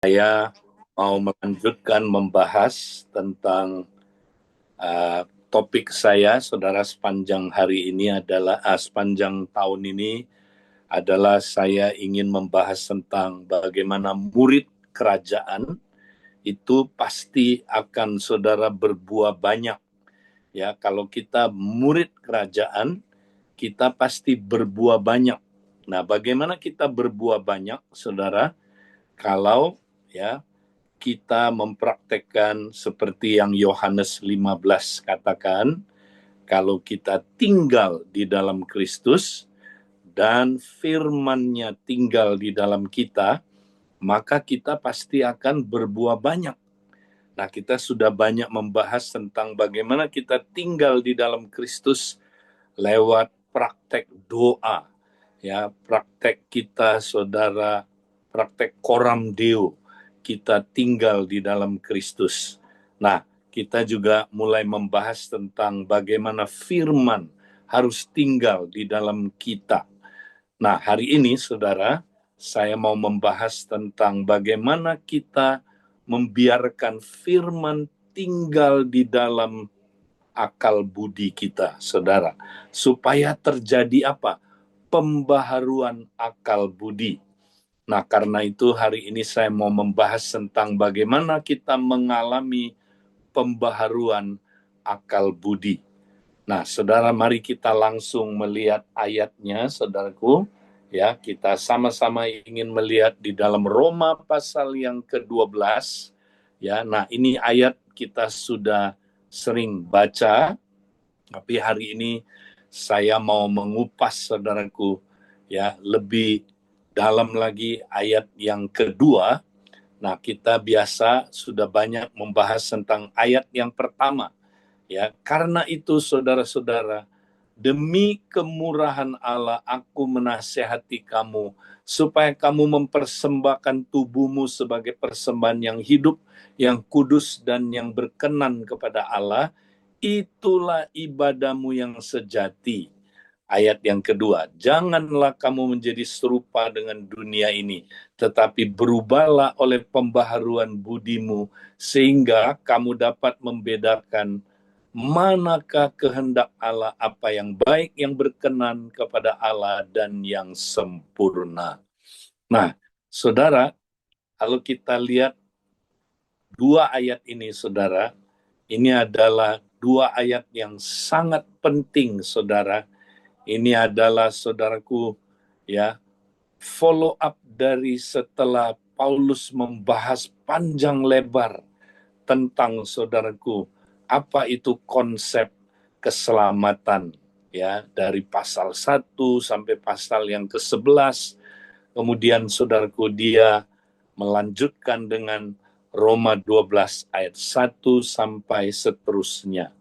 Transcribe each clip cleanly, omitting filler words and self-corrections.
Saya mau melanjutkan membahas tentang topik saya, saudara, sepanjang hari ini adalah sepanjang tahun ini adalah saya ingin membahas tentang bagaimana murid kerajaan itu pasti akan saudara berbuah banyak. Ya, kalau kita murid kerajaan, kita pasti berbuah banyak. Nah, bagaimana kita berbuah banyak, saudara? Kalau ya kita mempraktekkan seperti yang Yohanes 15 katakan, kalau kita tinggal di dalam Kristus dan firman-Nya tinggal di dalam kita, maka kita pasti akan berbuah banyak. Nah, kita sudah banyak membahas tentang bagaimana kita tinggal di dalam Kristus lewat praktek doa. Ya, praktek kita, saudara, praktek coram Deo, kita tinggal di dalam Kristus. Nah, kita juga mulai membahas tentang bagaimana firman harus tinggal di dalam kita. Nah, hari ini, saudara, saya mau membahas tentang bagaimana kita membiarkan firman tinggal di dalam akal budi kita, saudara. Supaya terjadi apa? Pembaharuan akal budi. Nah, karena itu hari ini saya mau membahas tentang bagaimana kita mengalami pembaharuan akal budi. Nah, saudara, mari kita langsung melihat ayatnya, saudaraku. Ya, kita sama-sama ingin melihat di dalam Roma pasal yang ke-12. Ya, nah ini ayat kita sudah sering baca, tapi hari ini saya mau mengupas, saudaraku, ya, lebih dalam lagi ayat yang kedua. Nah, kita biasa sudah banyak membahas tentang ayat yang pertama. Ya, karena itu saudara-saudara, demi kemurahan Allah aku menasihati kamu supaya kamu mempersembahkan tubuhmu sebagai persembahan yang hidup, yang kudus dan yang berkenan kepada Allah. Itulah ibadahmu yang sejati. Ayat yang kedua, janganlah kamu menjadi serupa dengan dunia ini, tetapi berubahlah oleh pembaharuan budimu, sehingga kamu dapat membedakan manakah kehendak Allah, apa yang baik, yang berkenan kepada Allah, dan yang sempurna. Nah, saudara, kalau kita lihat dua ayat ini, saudara, ini adalah dua ayat yang sangat penting, saudara. Ini adalah, saudaraku, ya, follow up dari setelah Paulus membahas panjang lebar tentang, saudaraku, apa itu konsep keselamatan, ya, dari pasal 1 sampai pasal yang ke-11. Kemudian, saudaraku, dia melanjutkan dengan Roma 12 ayat 1 sampai seterusnya.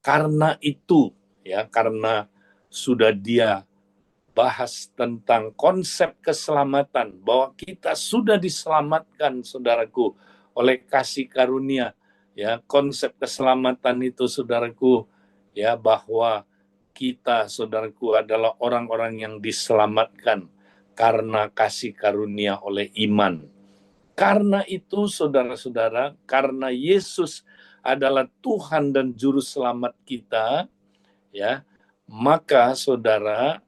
Karena itu, ya, karena sudah dia bahas tentang konsep keselamatan, bahwa kita sudah diselamatkan, saudaraku, oleh kasih karunia. Ya, konsep keselamatan itu, saudaraku, ya, bahwa kita, saudaraku, adalah orang-orang yang diselamatkan karena kasih karunia oleh iman. Karena itu, saudara-saudara, karena Yesus adalah Tuhan dan Juru Selamat kita, ya, maka, saudara,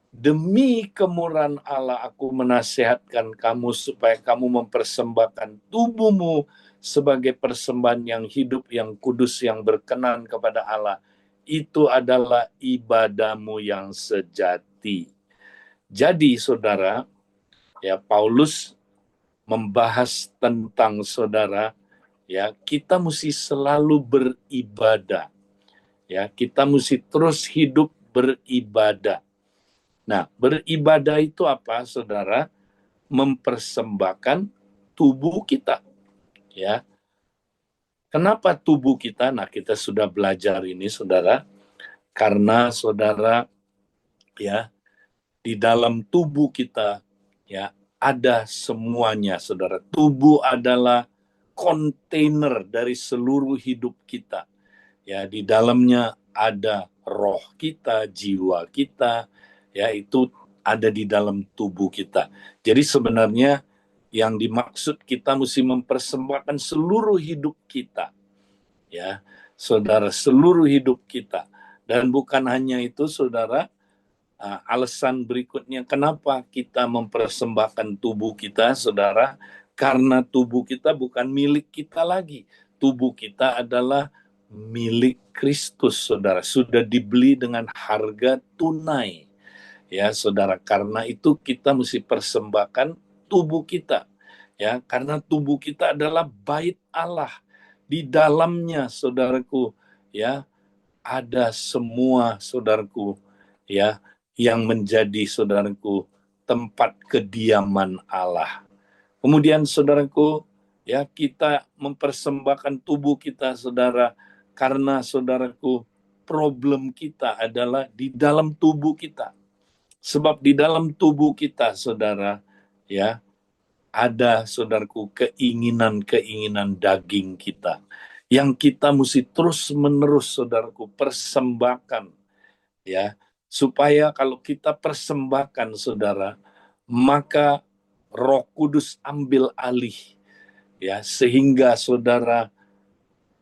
demi kemurahan Allah aku menasihatkan kamu supaya kamu mempersembahkan tubuhmu sebagai persembahan yang hidup, yang kudus, yang berkenan kepada Allah. Itu adalah ibadahmu yang sejati. Jadi, saudara, ya, Paulus membahas tentang, saudara, ya, kita mesti selalu beribadah. Ya, kita mesti terus hidup beribadah. Nah, beribadah itu apa, saudara? Mempersembahkan tubuh kita, ya. Kenapa tubuh kita? Nah, kita sudah belajar ini, saudara. Karena, saudara, ya, di dalam tubuh kita, ya, ada semuanya, saudara. Tubuh adalah kontainer dari seluruh hidup kita. Ya, di dalamnya ada roh kita, jiwa kita, ya, itu ada di dalam tubuh kita. Jadi sebenarnya Yang dimaksud kita mesti mempersembahkan seluruh hidup kita, ya, saudara, seluruh hidup kita. Dan bukan hanya itu, saudara, alasan berikutnya kenapa kita mempersembahkan tubuh kita, saudara, karena tubuh kita bukan milik kita lagi. Tubuh kita adalah milik Kristus, saudara. Sudah dibeli dengan harga tunai. Ya, saudara, karena itu kita mesti persembahkan tubuh kita. Ya, karena tubuh kita adalah bait Allah. Di dalamnya, saudaraku, ya, ada semua, saudaraku, ya, yang menjadi, saudaraku, tempat kediaman Allah. Kemudian, saudaraku, ya, kita mempersembahkan tubuh kita, saudara, karena, saudaraku, problem kita adalah di dalam tubuh kita. Sebab di dalam tubuh kita, saudara, ya, ada, saudaraku, keinginan-keinginan daging kita yang kita mesti terus-menerus, saudaraku, persembahkan, ya, supaya kalau kita persembahkan, saudara, maka Roh Kudus ambil alih, ya, sehingga, saudara,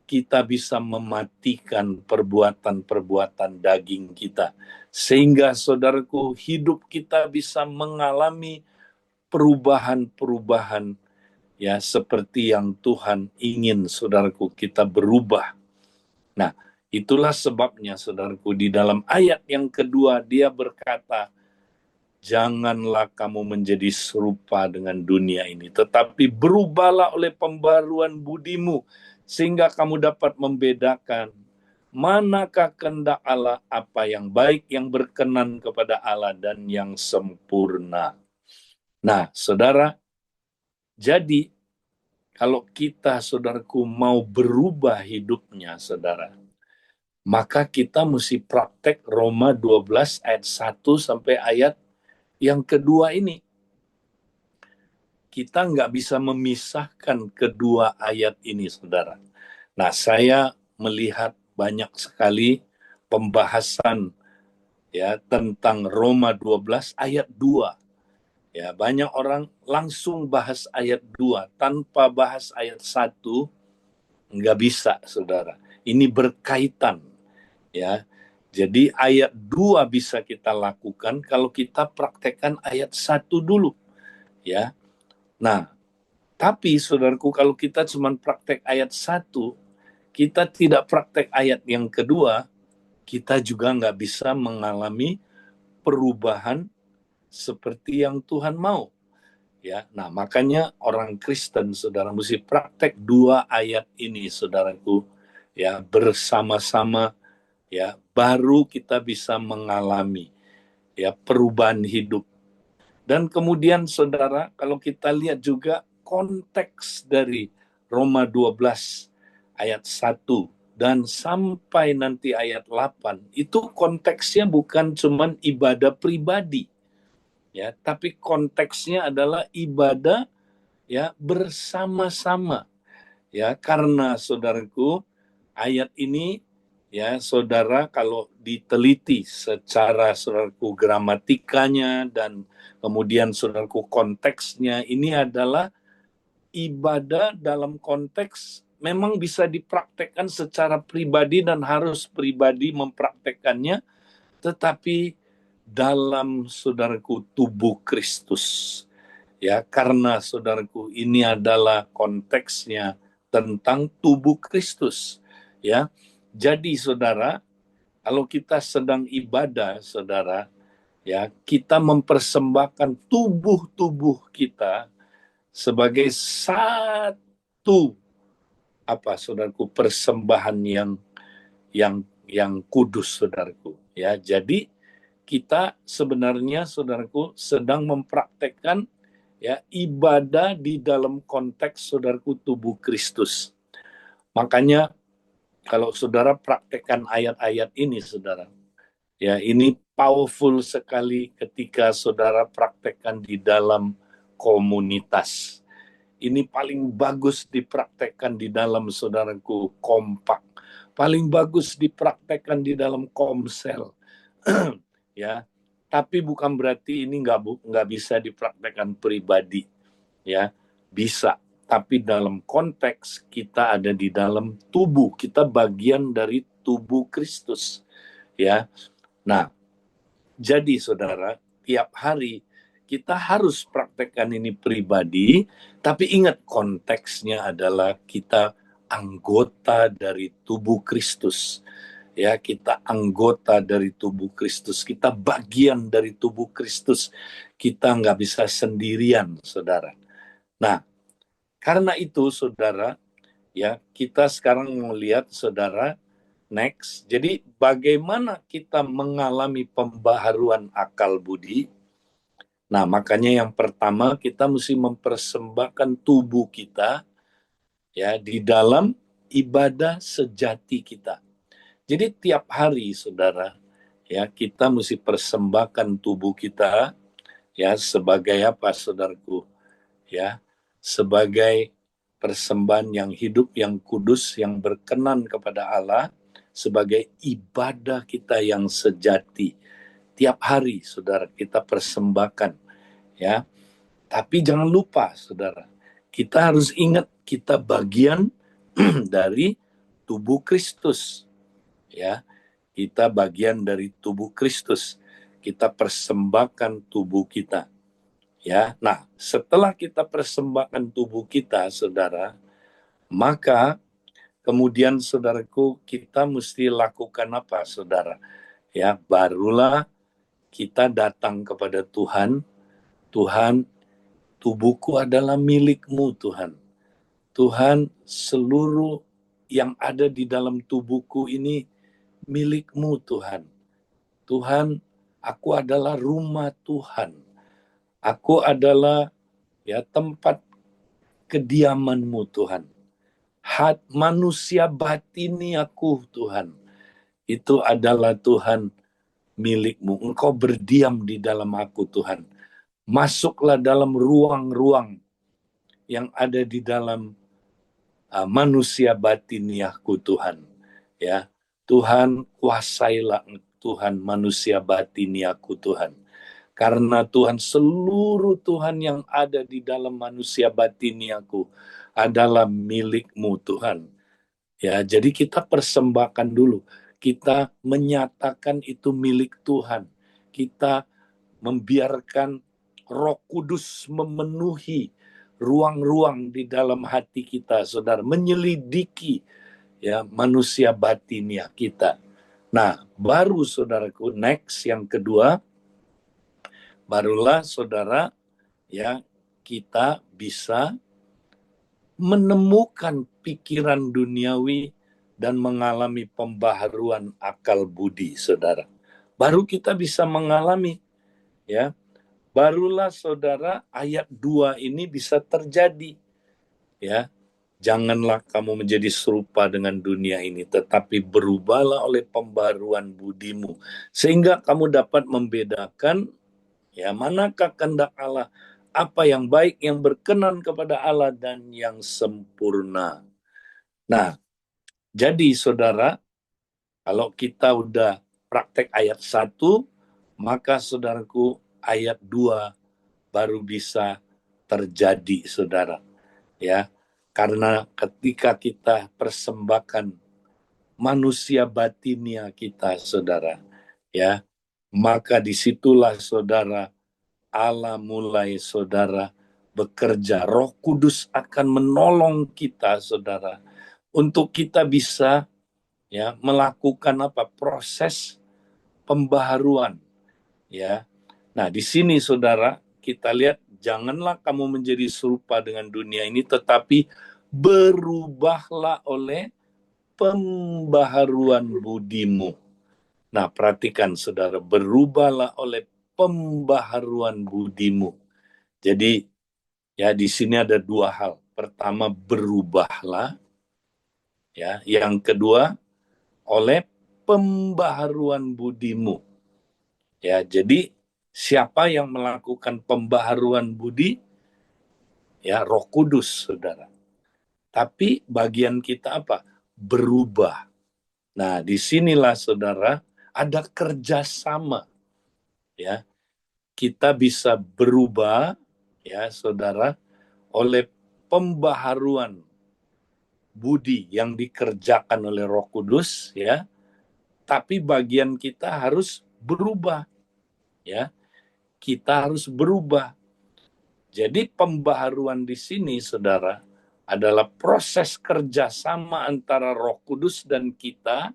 kita bisa mematikan perbuatan-perbuatan daging kita, sehingga, saudaraku, hidup kita bisa mengalami perubahan-perubahan, ya, seperti yang Tuhan ingin, saudaraku, kita berubah. Nah, itulah sebabnya, saudaraku, di dalam ayat yang kedua dia berkata, janganlah kamu menjadi serupa dengan dunia ini, tetapi berubahlah oleh pembaruan budimu, sehingga kamu dapat membedakan manakah kehendak Allah, apa yang baik, yang berkenan kepada Allah, dan yang sempurna. Nah, saudara, jadi kalau kita, saudaraku, mau berubah hidupnya, saudara, maka kita mesti praktek Roma 12 ayat 1 sampai ayat yang kedua ini. Kita nggak bisa memisahkan kedua ayat ini, saudara. Nah, saya melihat banyak sekali pembahasan, ya, tentang Roma 12 ayat 2. Ya, banyak orang langsung bahas ayat 2 tanpa bahas ayat 1, nggak bisa, saudara. Ini berkaitan, ya. Jadi ayat 2 bisa kita lakukan kalau kita praktekkan ayat 1 dulu, ya. Nah, tapi, saudaraku, kalau kita cuma praktek ayat 1, kita tidak praktek ayat yang kedua, kita juga nggak bisa mengalami perubahan seperti yang Tuhan mau. Ya, nah, makanya orang Kristen, saudara, mesti praktek dua ayat ini, saudaraku, ya, bersama-sama, ya, baru kita bisa mengalami, ya, perubahan hidup. Dan kemudian, saudara, kalau kita lihat juga konteks dari Roma 12 ayat 1 dan sampai nanti ayat 8, itu konteksnya bukan cuman ibadah pribadi, ya, tapi konteksnya adalah ibadah, ya, bersama-sama, ya, karena, saudaraku, ayat ini, ya, saudara, kalau diteliti secara, saudaraku, gramatikanya dan kemudian, saudaraku, konteksnya, ini adalah ibadah dalam konteks memang bisa dipraktekkan secara pribadi dan harus pribadi mempraktekkannya, tetapi dalam, saudaraku, tubuh Kristus, ya, karena, saudaraku, ini adalah konteksnya tentang tubuh Kristus, ya. Jadi, saudara, kalau kita sedang ibadah, saudara, ya, kita mempersembahkan tubuh-tubuh kita sebagai satu, apa, saudaraku, persembahan yang kudus, saudaraku, ya. Jadi kita sebenarnya, saudaraku, sedang mempraktekkan, ya, ibadah di dalam konteks, saudaraku, tubuh Kristus. Makanya kalau saudara praktekkan ayat-ayat ini, saudara, ya, ini powerful sekali ketika saudara praktekkan di dalam komunitas. Ini paling bagus dipraktekkan di dalam, saudaraku, kompak. Paling bagus dipraktekkan di dalam komsel. Ya, tapi bukan berarti ini nggak bisa dipraktekkan pribadi, ya. Bisa, tapi dalam konteks kita ada di dalam tubuh, kita bagian dari tubuh Kristus, ya. Nah, jadi saudara, tiap hari kita harus praktekkan ini pribadi, tapi ingat konteksnya adalah kita anggota dari tubuh Kristus. Ya, kita anggota dari tubuh Kristus, kita bagian dari tubuh Kristus. Kita nggak bisa sendirian, saudara. Nah, karena itu, saudara, ya kita sekarang melihat, saudara, next. Jadi bagaimana kita mengalami pembaharuan akal budi? Nah, makanya yang pertama kita mesti mempersembahkan tubuh kita ya di dalam ibadah sejati kita. Jadi tiap hari, saudara, ya kita mesti persembahkan tubuh kita ya sebagai apa, saudaraku? Ya, sebagai persembahan yang hidup, yang kudus, yang berkenan kepada Allah, sebagai ibadah kita yang sejati. Tiap hari, saudara, kita persembahkan, ya. Tapi jangan lupa, saudara, kita harus ingat kita bagian dari tubuh Kristus, ya. Kita bagian dari tubuh Kristus. Kita persembahkan tubuh kita. Ya, nah setelah kita persembahkan tubuh kita, saudara, maka kemudian saudaraku kita mesti lakukan apa, saudara? Ya, barulah kita datang kepada Tuhan. Tuhan, tubuhku adalah milikmu, Tuhan. Tuhan, seluruh yang ada di dalam tubuhku ini milikmu, Tuhan. Tuhan, aku adalah rumah Tuhan. Aku adalah ya tempat kediaman-Mu, Tuhan. Manusia batini aku, Tuhan. Itu adalah Tuhan milik-Mu. Engkau berdiam di dalam aku, Tuhan. Masuklah dalam ruang-ruang yang ada di dalam manusia batini aku, Tuhan. Ya, Tuhan, kuasailah Tuhan manusia batini aku, Tuhan. Karena Tuhan, seluruh Tuhan yang ada di dalam manusia batini aku adalah milik-Mu, Tuhan. Ya, jadi kita persembahkan dulu. Kita menyatakan itu milik Tuhan. Kita membiarkan Roh Kudus memenuhi ruang-ruang di dalam hati kita, saudara, menyelidiki ya manusia batinia kita. Nah, baru saudaraku, next yang kedua, barulah saudara ya kita bisa menemukan pikiran duniawi dan mengalami pembaharuan akal budi, saudara. Baru kita bisa mengalami ya. Barulah saudara ayat 2 ini bisa terjadi ya. Janganlah kamu menjadi serupa dengan dunia ini, tetapi berubahlah oleh pembaruan budimu, sehingga kamu dapat membedakan ya manakah kehendak Allah, apa yang baik, yang berkenan kepada Allah, dan yang sempurna. Nah, jadi saudara, kalau kita udah praktek ayat 1, maka saudaraku ayat 2 baru bisa terjadi, saudara. Ya, karena ketika kita persembahkan manusia batinia kita, saudara, ya, maka disitulah saudara Allah mulai saudara bekerja. Roh Kudus akan menolong kita, saudara, untuk kita bisa ya melakukan apa, proses pembaharuan, ya. Nah, di sini saudara kita lihat, janganlah kamu menjadi serupa dengan dunia ini, tetapi berubahlah oleh pembaharuan budimu. Nah, perhatikan saudara, berubahlah oleh pembaharuan budimu. Jadi ya di sini ada dua hal. Pertama, berubahlah, ya. Yang kedua, oleh pembaharuan budimu. Ya, jadi siapa yang melakukan pembaharuan budi? Ya, Roh Kudus, saudara. Tapi bagian kita apa? Berubah. Nah, disinilah saudara ada kerjasama. Ya, kita bisa berubah, ya saudara, oleh pembaharuan budi yang dikerjakan oleh Roh Kudus, ya. Tapi bagian kita harus berubah, ya. Kita harus berubah. Jadi pembaharuan di sini, saudara, adalah proses kerjasama antara Roh Kudus dan kita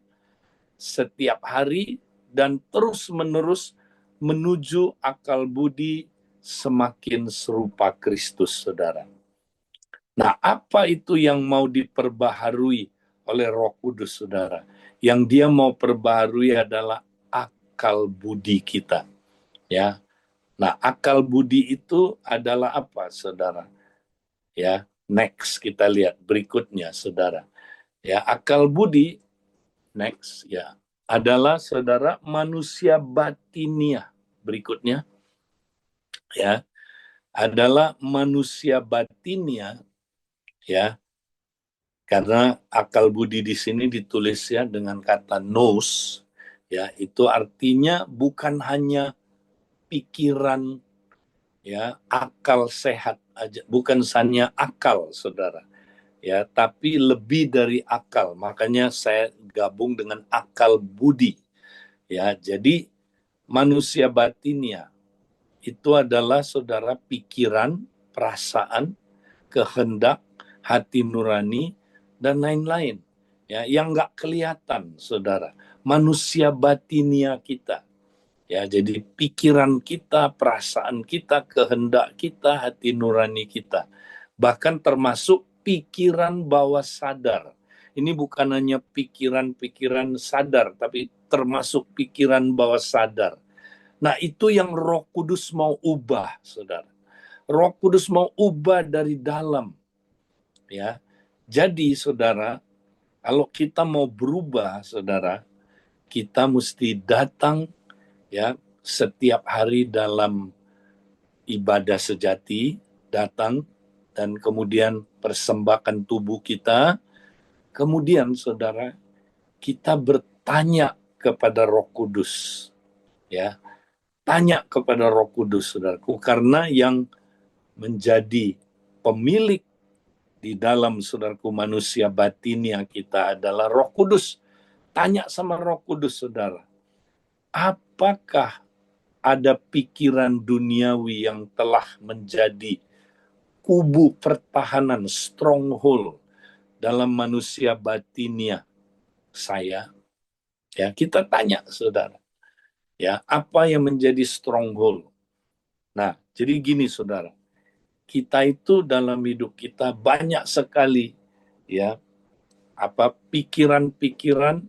setiap hari dan terus-menerus menuju akal budi semakin serupa Kristus, saudara. Nah, apa itu yang mau diperbaharui oleh Roh Kudus, saudara? Yang dia mau perbaharui adalah akal budi kita, ya. Nah, akal budi itu adalah apa, saudara? Ya, next kita lihat berikutnya, saudara. Ya, akal budi next, ya, adalah, saudara, manusia batinia. Berikutnya, ya, adalah manusia batinia, ya. Karena akal budi di sini ditulis ya dengan kata nous, ya, itu artinya bukan hanya pikiran, ya, akal sehat aja, bukan hanya akal, saudara, ya, tapi lebih dari akal. Makanya saya gabung dengan akal budi, ya. Jadi manusia batinia itu adalah, saudara, pikiran, perasaan, kehendak, hati nurani, dan lain-lain, ya, yang nggak kelihatan, saudara. Manusia batinia kita, ya. Jadi pikiran kita, perasaan kita, kehendak kita, hati nurani kita, bahkan termasuk pikiran bawah sadar. Ini bukan hanya pikiran-pikiran sadar, tapi termasuk pikiran bawah sadar. Nah, itu yang Roh Kudus mau ubah, saudara. Roh Kudus mau ubah dari dalam, ya. Jadi, saudara, kalau kita mau berubah, saudara, kita mesti datang, ya, setiap hari dalam ibadah sejati, datang dan kemudian persembahkan tubuh kita. Kemudian, saudara, kita bertanya kepada Roh Kudus, ya. Tanya kepada Roh Kudus, saudaraku, karena yang menjadi pemilik di dalam, saudaraku, manusia batinia kita adalah Roh Kudus. Tanya sama Roh Kudus, saudara. Apakah ada pikiran duniawi yang telah menjadi kubu pertahanan, stronghold dalam manusia batinia saya? Ya, kita tanya, saudara. Ya, apa yang menjadi stronghold? Nah, jadi gini, saudara. Kita itu dalam hidup kita banyak sekali, ya, pikiran-pikiran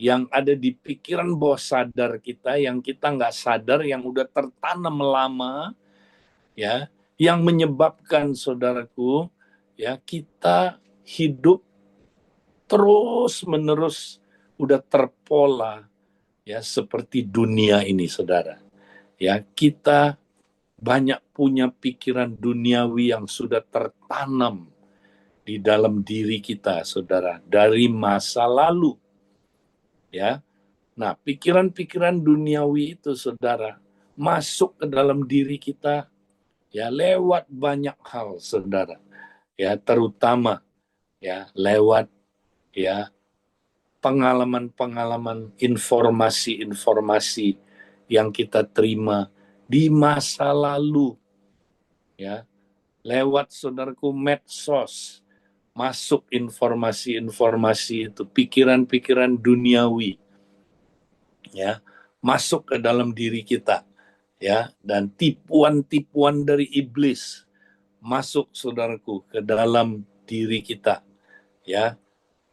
yang ada di pikiran bawah sadar kita, yang kita nggak sadar, yang udah tertanam lama, ya, yang menyebabkan, saudaraku, ya, kita hidup terus menerus udah terpola, ya, seperti dunia ini, saudara. Ya, kita banyak punya pikiran duniawi yang sudah tertanam di dalam diri kita, saudara, dari masa lalu, ya. Nah, pikiran-pikiran duniawi itu, saudara, masuk ke dalam diri kita, ya, lewat banyak hal, saudara, ya, terutama, ya, lewat, ya, pengalaman-pengalaman, informasi-informasi yang kita terima di masa lalu, ya, lewat, saudaraku, medsos, masuk informasi-informasi itu, pikiran-pikiran duniawi, ya, masuk ke dalam diri kita, ya, dan tipuan-tipuan dari iblis masuk, saudaraku, ke dalam diri kita, ya,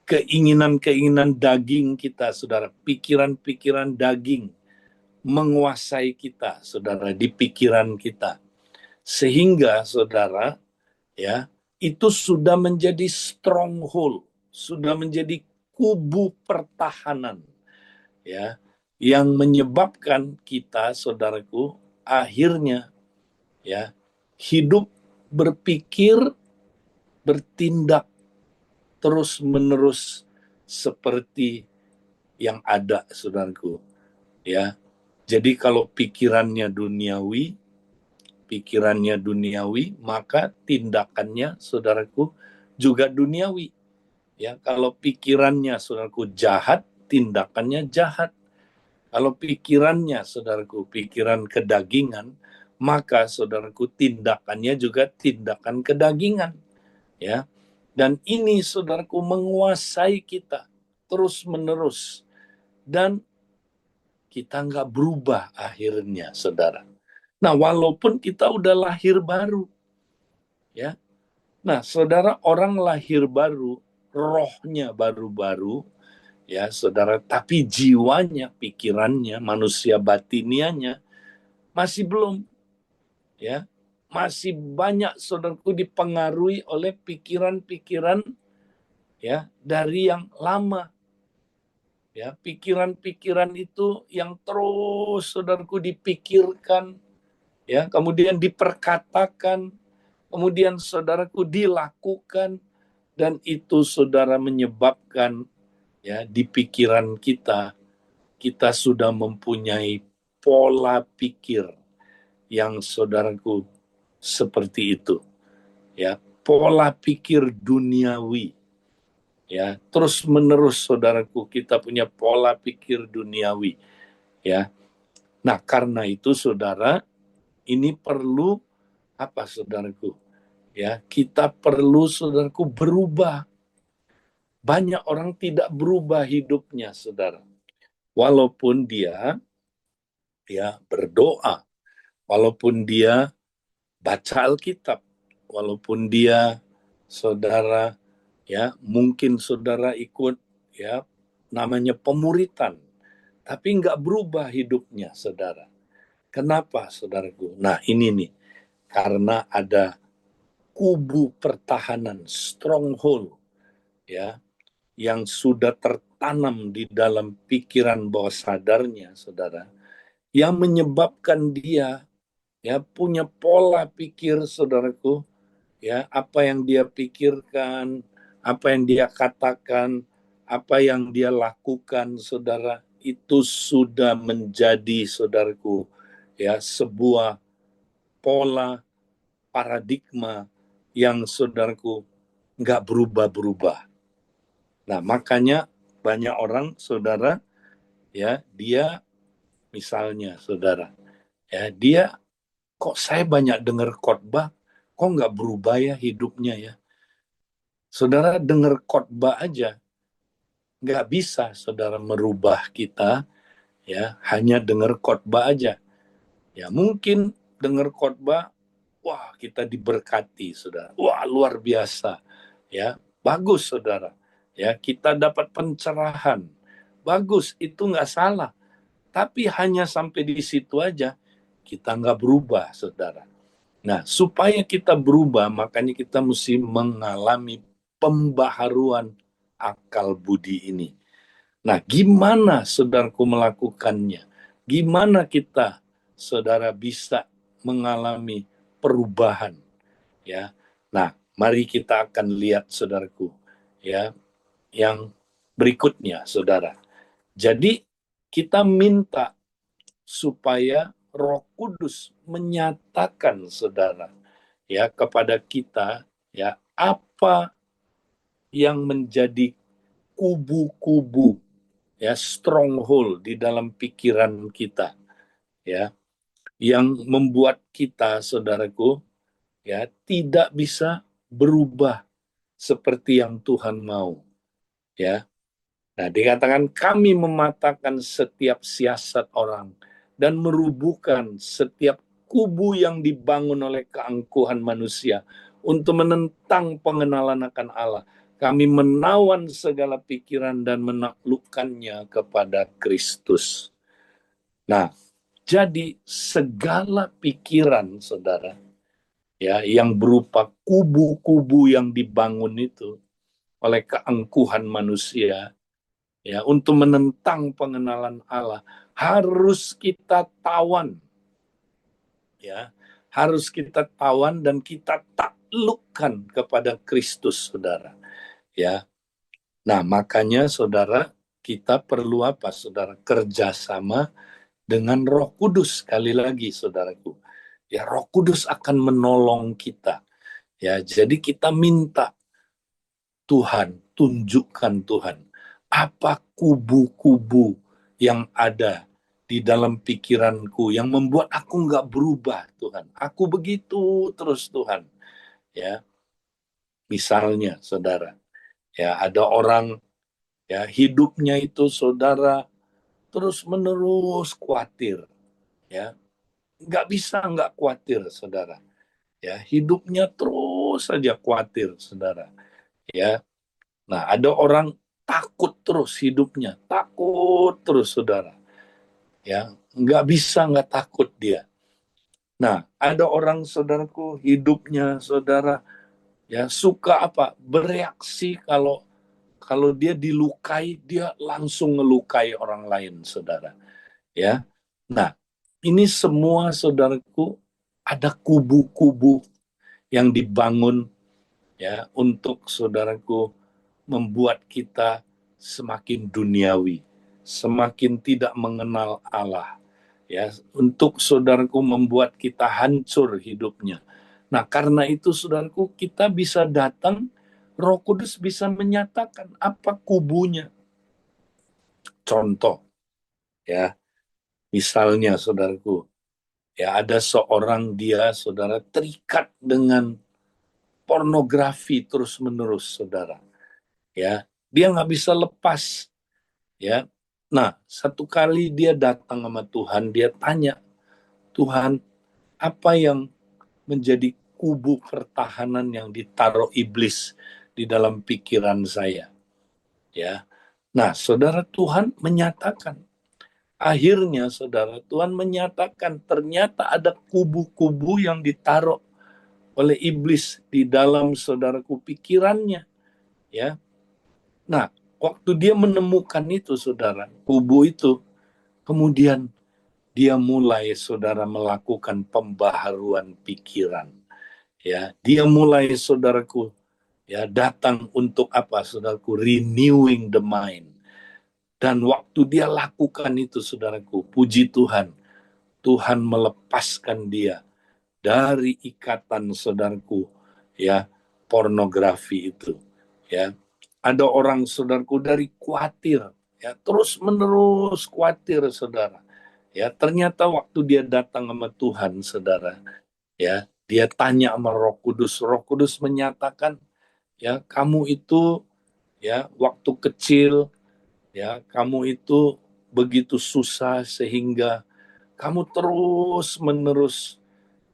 keinginan-keinginan daging kita, saudara, pikiran-pikiran daging menguasai kita, saudara, di pikiran kita, sehingga, saudara, ya, itu sudah menjadi stronghold, sudah menjadi kubu pertahanan, ya, yang menyebabkan kita, saudaraku, akhirnya, ya, hidup, berpikir, bertindak terus menerus seperti yang ada, saudaraku, ya. Jadi kalau pikirannya duniawi, pikirannya duniawi, maka tindakannya, saudaraku, juga duniawi. Ya, kalau pikirannya, saudaraku, jahat, tindakannya jahat. Kalau pikirannya, saudaraku, pikiran kedagingan, maka, saudaraku, tindakannya juga tindakan kedagingan. Ya, dan ini, saudaraku, menguasai kita terus-menerus. Dan kita nggak berubah akhirnya, saudara. Nah, walaupun kita udah lahir baru, ya. Nah, saudara, orang lahir baru, rohnya baru-baru, ya, saudara, tapi jiwanya, pikirannya, manusia batinianya masih belum, ya. Masih banyak, saudaraku, dipengaruhi oleh pikiran-pikiran, ya, dari yang lama. Ya, pikiran-pikiran itu yang terus, saudaraku, dipikirkan, ya, kemudian diperkatakan, kemudian, saudaraku, dilakukan, dan itu, saudara, menyebabkan, ya, di pikiran kita sudah mempunyai pola pikir yang, saudaraku, seperti itu, ya, pola pikir duniawi, ya, terus menerus, saudaraku, kita punya pola pikir duniawi, ya. Nah, karena itu, saudara, ini perlu apa, saudaraku? Ya, kita perlu, saudaraku, berubah. Banyak orang tidak berubah hidupnya, saudara. Walaupun dia, ya, berdoa, walaupun dia baca Alkitab, walaupun dia, saudara, ya, mungkin saudara ikut, ya, namanya pemuritan, tapi nggak berubah hidupnya, saudara. Kenapa, saudaraku? Nah, ini nih, karena ada kubu pertahanan, stronghold, ya, yang sudah tertanam di dalam pikiran bawah sadarnya, saudara, yang menyebabkan dia, ya, punya pola pikir, saudaraku, ya, apa yang dia pikirkan, apa yang dia katakan, apa yang dia lakukan, saudara, itu sudah menjadi, saudaraku, ya, sebuah pola paradigma yang, saudaraku, nggak berubah-berubah. Nah, makanya banyak orang, saudara, ya, dia misalnya, saudara, ya, dia, kok saya banyak dengar khotbah, kok nggak berubah ya hidupnya ya. Saudara, dengar khotbah aja nggak bisa, saudara, merubah kita, ya, hanya dengar khotbah aja. Ya, mungkin dengar khotbah, wah, kita diberkati, saudara, wah, luar biasa, ya, bagus, saudara, ya, kita dapat pencerahan, bagus, itu nggak salah, tapi hanya sampai di situ aja, kita nggak berubah, saudara. Nah, supaya kita berubah, makanya kita mesti mengalami pembaharuan akal budi ini. Nah, gimana, saudaraku, melakukannya? Gimana kita, saudara, bisa mengalami perubahan? Ya, nah, mari kita akan lihat, saudaraku, ya, yang berikutnya, saudara. Jadi, kita minta supaya Roh Kudus menyatakan, saudara, ya, kepada kita, ya, apa yang menjadi kubu-kubu, ya, stronghold di dalam pikiran kita, ya, yang membuat kita, saudaraku, ya, tidak bisa berubah seperti yang Tuhan mau, ya. Nah, dikatakan kami mematahkan setiap siasat orang dan merubuhkan setiap kubu yang dibangun oleh keangkuhan manusia untuk menentang pengenalan akan Allah. Kami menawan segala pikiran dan menaklukkannya kepada Kristus. Nah, jadi segala pikiran, saudara, ya, yang berupa kubu-kubu yang dibangun itu oleh keangkuhan manusia, ya, untuk menentang pengenalan Allah, harus kita tawan, ya, harus kita tawan dan kita taklukkan kepada Kristus, saudara, ya. Nah, makanya, saudara, kita perlu apa, saudara? Kerjasama dengan Roh Kudus, sekali lagi, saudaraku, ya Roh Kudus akan menolong kita. Ya, jadi kita minta Tuhan, tunjukkan Tuhan, apa kubu-kubu yang ada di dalam pikiranku yang membuat aku nggak berubah, Tuhan. Aku begitu terus, Tuhan. Ya, misalnya, saudara, ya ada orang ya hidupnya itu, saudara, terus menerus khawatir, ya nggak bisa nggak khawatir, saudara. Ya, hidupnya terus saja khawatir, saudara. Ya, nah ada orang takut terus hidupnya, takut terus, saudara. Ya, nggak bisa nggak takut dia. Nah, ada orang, saudaraku, hidupnya, saudara, ya suka apa? Bereaksi kalau kalau dia dilukai, dia langsung ngelukai orang lain, saudara. Ya, nah ini semua, saudaraku, ada kubu-kubu yang dibangun ya untuk, saudaraku, membuat kita semakin duniawi, semakin tidak mengenal Allah, ya, untuk, saudaraku, membuat kita hancur hidupnya. Nah, karena itu, saudaraku, kita bisa datang, Roh Kudus bisa menyatakan apa kubunya. Contoh, ya, misalnya, saudaraku, ya ada seorang, dia, saudara, terikat dengan pornografi terus-menerus, saudara. Ya, dia nggak bisa lepas. Ya, nah satu kali dia datang sama Tuhan, dia tanya, Tuhan, apa yang menjadi kubu pertahanan yang ditaruh iblis di dalam pikiran saya? Ya, nah saudara, Tuhan menyatakan. Akhirnya, saudara, Tuhan menyatakan ternyata ada kubu-kubu yang ditaruh oleh iblis di dalam, saudaraku, pikirannya. Ya, nah waktu dia menemukan itu, saudara, kubu itu, kemudian dia mulai, saudara, melakukan pembaharuan pikiran. Ya, dia mulai, saudaraku, ya datang untuk apa, saudaraku? Renewing the mind. Dan waktu dia lakukan itu, saudaraku, puji Tuhan, Tuhan melepaskan dia dari ikatan, saudaraku, ya pornografi itu. Ya, ada orang, saudaraku, dari khawatir, ya terus menerus khawatir, saudara. Ya, ternyata waktu dia datang sama Tuhan, saudara, ya dia tanya sama Roh Kudus. Roh Kudus menyatakan, ya kamu itu, ya waktu kecil, ya kamu itu begitu susah sehingga kamu terus menerus,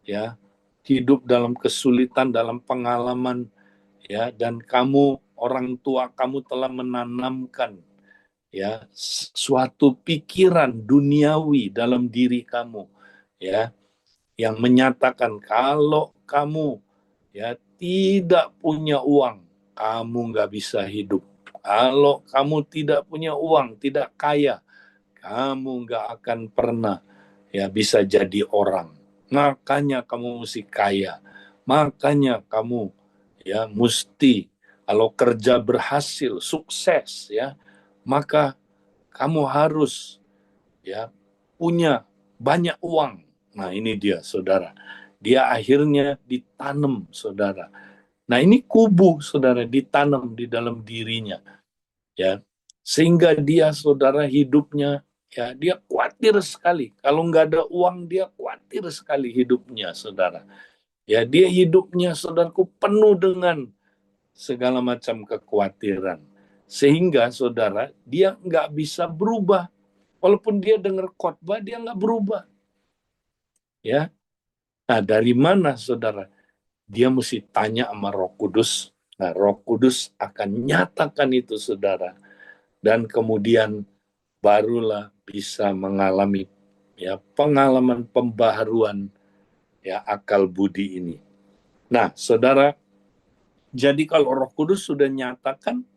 ya hidup dalam kesulitan, dalam pengalaman, ya, dan kamu, orang tua kamu telah menanamkan, ya suatu pikiran duniawi dalam diri kamu, ya yang menyatakan kalau kamu, ya tidak punya uang, kamu nggak bisa hidup. Kalau kamu tidak punya uang, tidak kaya, kamu nggak akan pernah, ya bisa jadi orang. Makanya kamu mesti kaya. Makanya kamu, ya mesti, kalau kerja berhasil, sukses, ya maka kamu harus, ya punya banyak uang. Nah ini dia, saudara. Dia akhirnya ditanam, saudara. Nah ini kubu, saudara, ditanam di dalam dirinya, ya sehingga dia, saudara, hidupnya, ya dia khawatir sekali. Kalau nggak ada uang, dia khawatir sekali hidupnya, saudara. Ya dia hidupnya, saudaraku, penuh dengan segala macam kekhawatiran. Sehingga, saudara, dia nggak bisa berubah. Walaupun dia dengar khotbah, dia nggak berubah. Ya, nah dari mana, saudara? Dia mesti tanya sama Roh Kudus. Nah, Roh Kudus akan nyatakan itu, saudara. Dan kemudian barulah bisa mengalami, ya pengalaman pembaharuan, ya akal budi ini. Nah, saudara, jadi kalau Roh Kudus sudah nyatakan,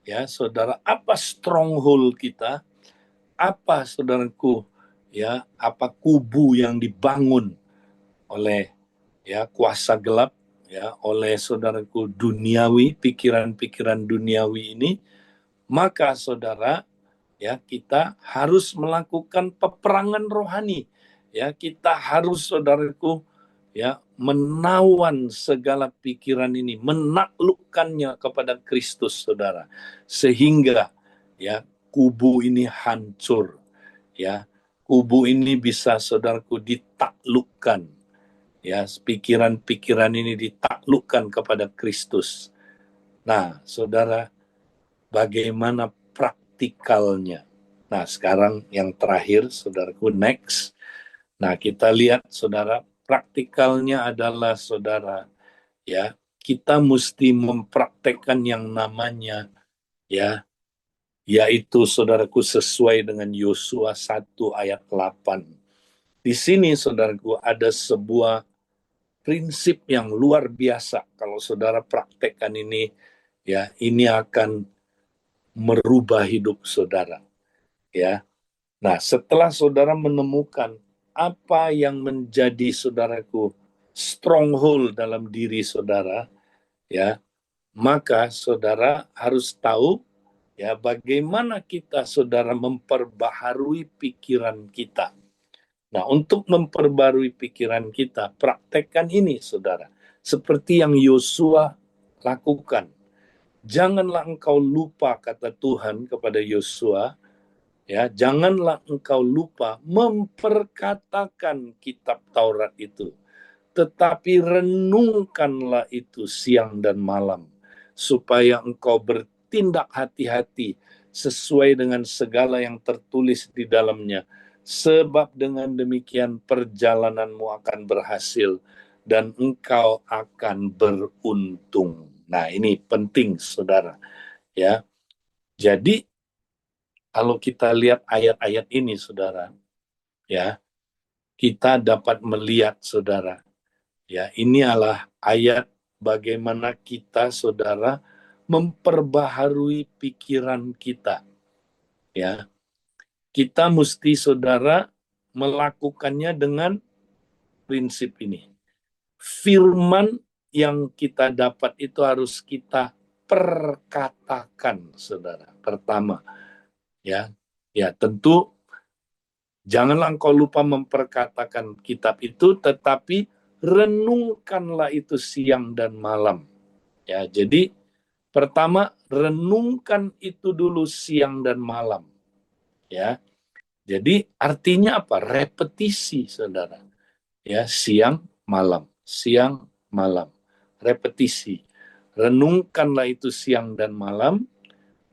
ya saudara, apa stronghold kita, apa, saudaraku, ya apa kubu yang dibangun oleh, ya kuasa gelap, ya oleh, saudaraku, duniawi, pikiran-pikiran duniawi ini, maka, saudara, ya kita harus melakukan peperangan rohani, ya kita harus saudaraku ya menawan segala pikiran ini, menaklukkannya kepada Kristus saudara, sehingga ya kubu ini hancur, ya kubu ini bisa saudaraku ditaklukkan, ya pikiran-pikiran ini ditaklukkan kepada Kristus. Nah saudara, bagaimana praktikalnya? Nah sekarang yang terakhir saudaraku, next. Nah, kita lihat saudara, praktikalnya adalah saudara, ya, kita mesti mempraktekkan yang namanya, ya, yaitu saudaraku sesuai dengan Yosua 1 ayat 8. Di sini saudaraku ada sebuah prinsip yang luar biasa. Kalau saudara praktekkan ini, ya, ini akan merubah hidup saudara, ya. Nah, setelah saudara menemukan apa yang menjadi saudaraku stronghold dalam diri saudara, ya, maka saudara harus tahu ya bagaimana kita saudara memperbaharui pikiran kita. Nah, untuk memperbarui pikiran kita, praktekkan ini saudara. Seperti yang Yosua lakukan. Janganlah engkau lupa, kata Tuhan kepada Yosua, ya, janganlah engkau lupa memperkatakan kitab Taurat itu, tetapi renungkanlah itu siang dan malam, supaya engkau bertindak hati-hati sesuai dengan segala yang tertulis di dalamnya, sebab dengan demikian perjalananmu akan berhasil dan engkau akan beruntung. Nah, ini penting saudara, ya. Jadi kalau kita lihat ayat-ayat ini, saudara, ya, kita dapat melihat, saudara, ya, ini adalah ayat bagaimana kita, saudara, memperbaharui pikiran kita, ya. Kita mesti, saudara, melakukannya dengan prinsip ini. Firman yang kita dapat itu harus kita perkatakan, saudara. Pertama, ya, ya tentu janganlah engkau lupa memperkatakan kitab itu, tetapi renungkanlah itu siang dan malam. Ya, jadi pertama renungkan itu dulu siang dan malam. Ya, jadi artinya apa? Repetisi, saudara. Ya, siang malam, repetisi. Renungkanlah itu siang dan malam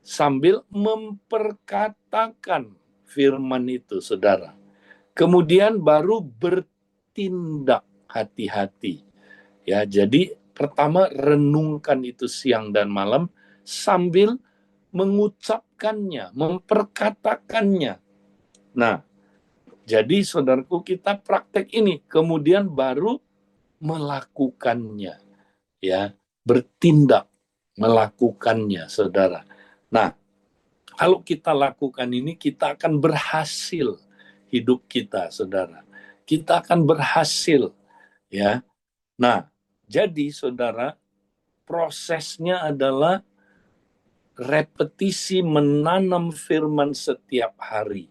sambil memperkatakan firman itu, saudara. Kemudian baru bertindak hati-hati. Ya, jadi pertama renungkan itu siang dan malam sambil mengucapkannya, memperkatakannya. Nah, jadi saudaraku kita praktek ini, kemudian baru melakukannya, ya, bertindak melakukannya, saudara. Nah, kalau kita lakukan ini, kita akan berhasil hidup kita, saudara. Kita akan berhasil, ya. Nah, jadi saudara, prosesnya adalah repetisi menanam firman setiap hari.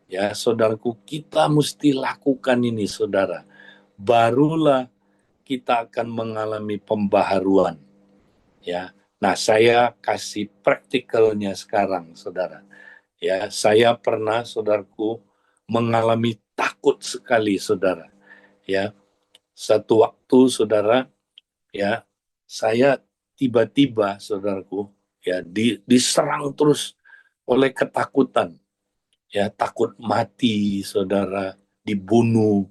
Ya, saudaraku, kita mesti lakukan ini, saudara. Barulah kita akan mengalami pembaharuan, ya. Nah, saya kasih praktikalnya sekarang, saudara. Ya, saya pernah, saudaraku, mengalami takut sekali, saudara. Ya, satu waktu, saudara, ya, saya tiba-tiba, saudaraku, ya, diserang terus oleh ketakutan. Ya, takut mati, saudara, dibunuh,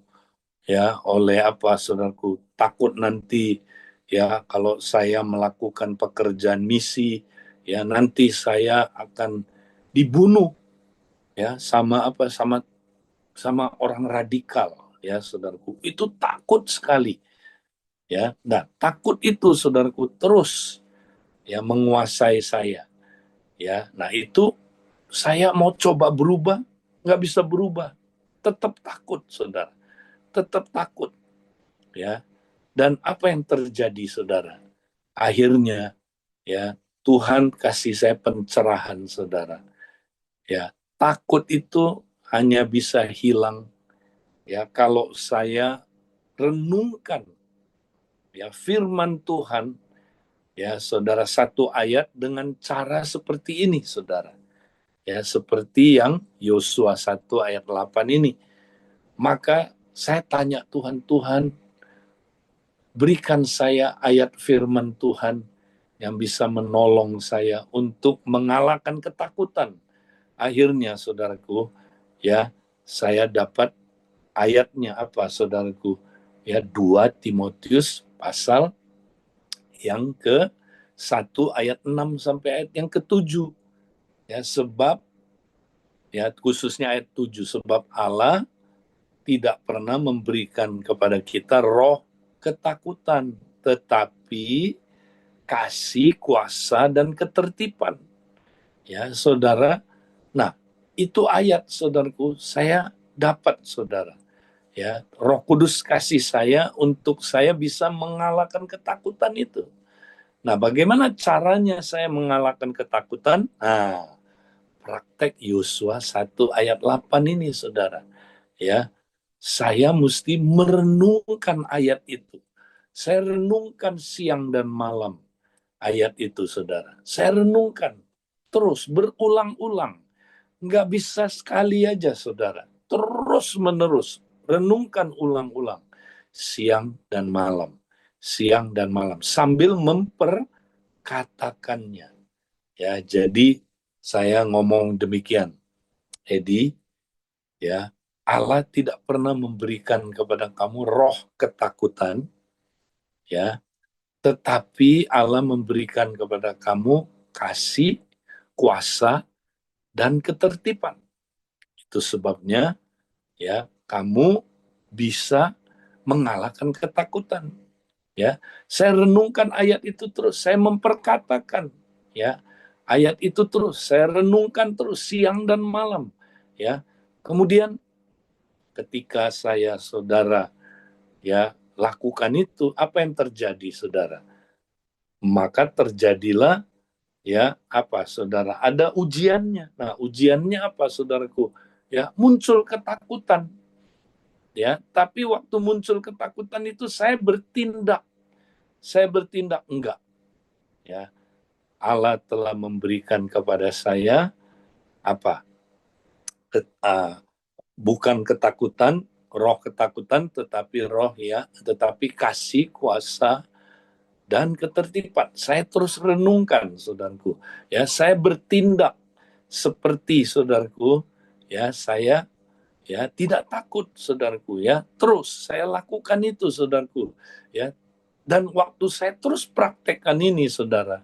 ya, oleh apa, saudaraku, takut nanti, ya, kalau saya melakukan pekerjaan misi, ya, nanti saya akan dibunuh, ya, sama apa, sama orang radikal, ya, saudaraku. Itu takut sekali, ya. Nah, takut itu, saudaraku, terus, ya, menguasai saya, ya. Nah, itu saya mau coba berubah, nggak bisa berubah, tetap takut, saudara, tetap takut, ya. Dan apa yang terjadi, saudara? Akhirnya, ya, Tuhan kasih saya pencerahan, saudara. Ya, takut itu hanya bisa hilang Ya, kalau saya renungkan ya firman Tuhan, ya saudara, satu ayat dengan cara seperti ini, saudara. Ya, seperti yang Yosua 1 ayat 8 ini. Maka saya tanya Tuhan, Tuhan, berikan saya ayat firman Tuhan yang bisa menolong saya untuk mengalahkan ketakutan. Akhirnya, saudaraku, ya, saya dapat ayatnya apa, saudaraku? Ya, 2 Timotius pasal yang ke-1 ayat 6 sampai ayat yang ke-7. Ya, sebab ya khususnya ayat 7, sebab Allah tidak pernah memberikan kepada kita roh ketakutan, tetapi kasih, kuasa, dan ketertiban. Ya, saudara. Nah, itu ayat, saudaraku, saya dapat, saudara. Ya, Roh Kudus kasih saya untuk saya bisa mengalahkan ketakutan itu. Nah, bagaimana caranya saya mengalahkan ketakutan? Nah, praktek Yosua 1 ayat 8 ini, saudara. Ya, saya mesti merenungkan ayat itu. Saya renungkan siang dan malam ayat itu, saudara. Saya renungkan terus, berulang-ulang. Nggak bisa sekali aja, saudara. Terus menerus, renungkan ulang-ulang. Siang dan malam. Siang dan malam. Sambil memperkatakannya. Ya, jadi saya ngomong demikian. Edi, ya, Allah tidak pernah memberikan kepada kamu roh ketakutan, ya, tetapi Allah memberikan kepada kamu kasih, kuasa, dan ketertiban. Itu sebabnya, ya, kamu bisa mengalahkan ketakutan. Ya, saya renungkan ayat itu terus, saya memperkatakan, ya, ayat itu terus, saya renungkan terus siang dan malam, ya. Kemudian ketika saya, saudara, ya, lakukan itu, apa yang terjadi, saudara? Maka terjadilah, ya, apa, saudara? Ada ujiannya. Nah, ujiannya apa, saudaraku? Ya, muncul ketakutan. Ya, tapi waktu muncul ketakutan itu saya bertindak. Saya bertindak enggak. Ya, Allah telah memberikan kepada saya apa? Bukan ketakutan, roh ketakutan, tetapi roh, ya, tetapi kasih, kuasa, dan ketertiban. Saya terus renungkan, saudaraku. Ya, saya bertindak seperti, saudaraku, ya, saya, ya, tidak takut, saudaraku, ya. Terus saya lakukan itu, saudaraku, ya. Dan waktu saya terus praktekkan ini, saudara,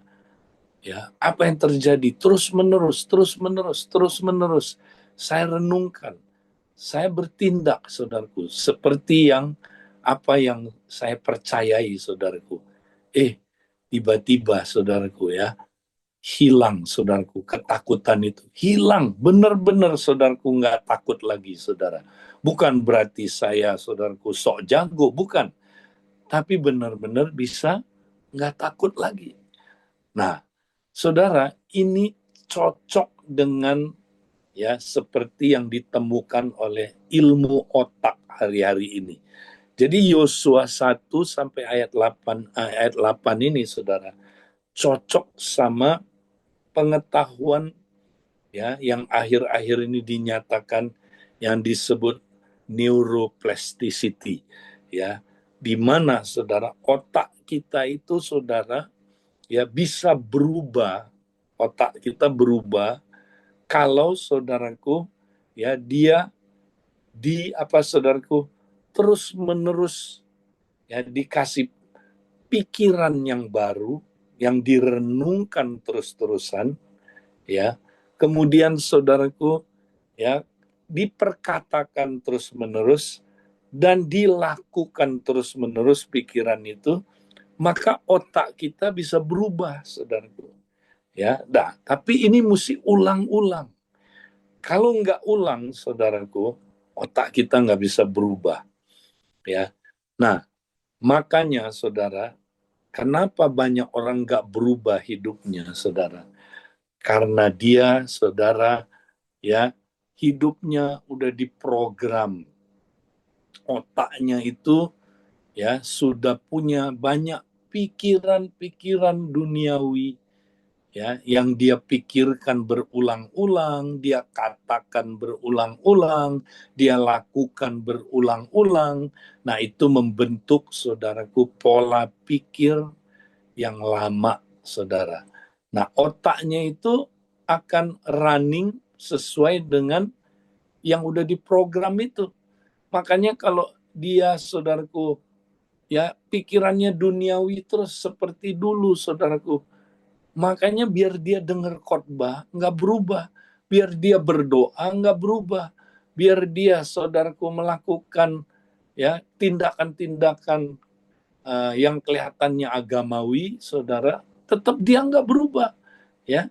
ya, apa yang terjadi terus menerus, terus menerus, terus menerus. Saya renungkan, saya bertindak, saudaraku, seperti yang apa yang saya percayai, saudaraku. Tiba-tiba, saudaraku, ya, hilang, saudaraku, ketakutan itu. Hilang, benar-benar, saudaraku, nggak takut lagi, saudara. Bukan berarti saya, saudaraku, sok jago, bukan. Tapi benar-benar bisa nggak takut lagi. Nah, saudara, ini cocok dengan, ya, seperti yang ditemukan oleh ilmu otak hari-hari ini. Jadi Yosua 1 sampai ayat 8 ini, saudara, cocok sama pengetahuan, ya, yang akhir-akhir ini dinyatakan yang disebut neuroplasticity, ya, di mana, saudara, otak kita itu, saudara, ya, bisa berubah, otak kita berubah kalau, saudaraku, ya, dia di apa, saudaraku, terus menerus, ya, dikasih pikiran yang baru yang direnungkan terus-terusan, ya, kemudian, saudaraku, ya, diperkatakan terus-menerus dan dilakukan terus-menerus pikiran itu, maka otak kita bisa berubah, saudaraku. Ya, nah, tapi ini mesti ulang-ulang. Kalau nggak ulang, saudaraku, otak kita nggak bisa berubah. Ya, nah, makanya, saudara, kenapa banyak orang nggak berubah hidupnya, saudara? Karena dia, saudara, ya, hidupnya udah diprogram, otaknya itu ya sudah punya banyak pikiran-pikiran duniawi ya yang dia pikirkan berulang-ulang, dia katakan berulang-ulang, dia lakukan berulang-ulang. Nah, itu membentuk saudaraku pola pikir yang lama, saudara. Nah, otaknya itu akan running sesuai dengan yang udah diprogram itu. Makanya kalau dia, saudaraku, ya pikirannya duniawi terus seperti dulu, saudaraku. Makanya biar dia dengar khotbah, nggak berubah. Biar dia berdoa, nggak berubah. Biar dia, saudaraku, melakukan ya tindakan-tindakan yang kelihatannya agamawi, saudara, tetap dia nggak berubah. Ya,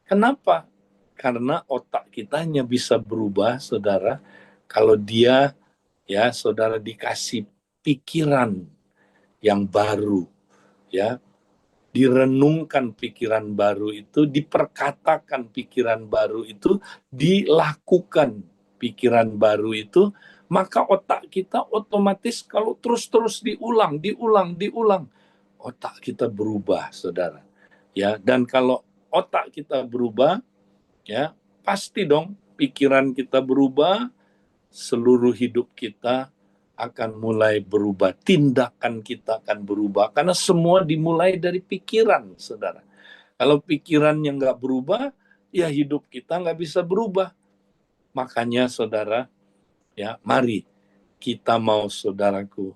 kenapa? Karena otak kita hanya bisa berubah, saudara, kalau dia, ya, saudara, dikasih pikiran yang baru, ya, direnungkan pikiran baru itu, diperkatakan pikiran baru itu, dilakukan pikiran baru itu, maka otak kita otomatis kalau terus-terus diulang, otak kita berubah, saudara. Ya, dan kalau otak kita berubah, ya, pasti dong pikiran kita berubah, seluruh hidup kita akan mulai berubah, tindakan kita akan berubah, karena semua dimulai dari pikiran, saudara. Kalau pikirannya nggak berubah, ya hidup kita nggak bisa berubah. Makanya, saudara, ya mari kita mau, saudaraku,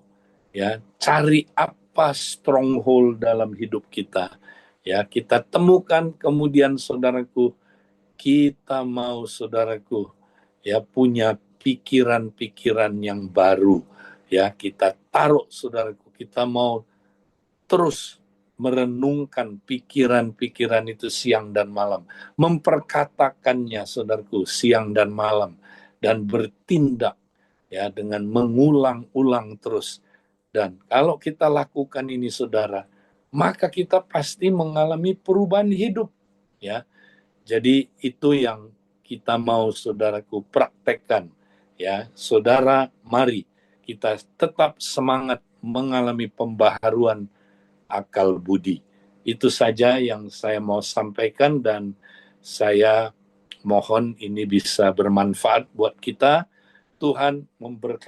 ya cari apa stronghold dalam hidup kita, ya kita temukan, kemudian, saudaraku, kita mau, saudaraku, ya punya pikiran-pikiran yang baru, ya kita taruh, saudaraku, kita mau terus merenungkan pikiran-pikiran itu siang dan malam, memperkatakannya, saudaraku, siang dan malam, dan bertindak ya dengan mengulang-ulang terus. Dan kalau kita lakukan ini, saudara, maka kita pasti mengalami perubahan hidup, ya. Jadi itu yang kita mau, saudaraku, praktekkan, ya. Saudara, mari kita tetap semangat mengalami pembaharuan akal budi. Itu saja yang saya mau sampaikan, dan saya mohon ini bisa bermanfaat buat kita. Tuhan memberkati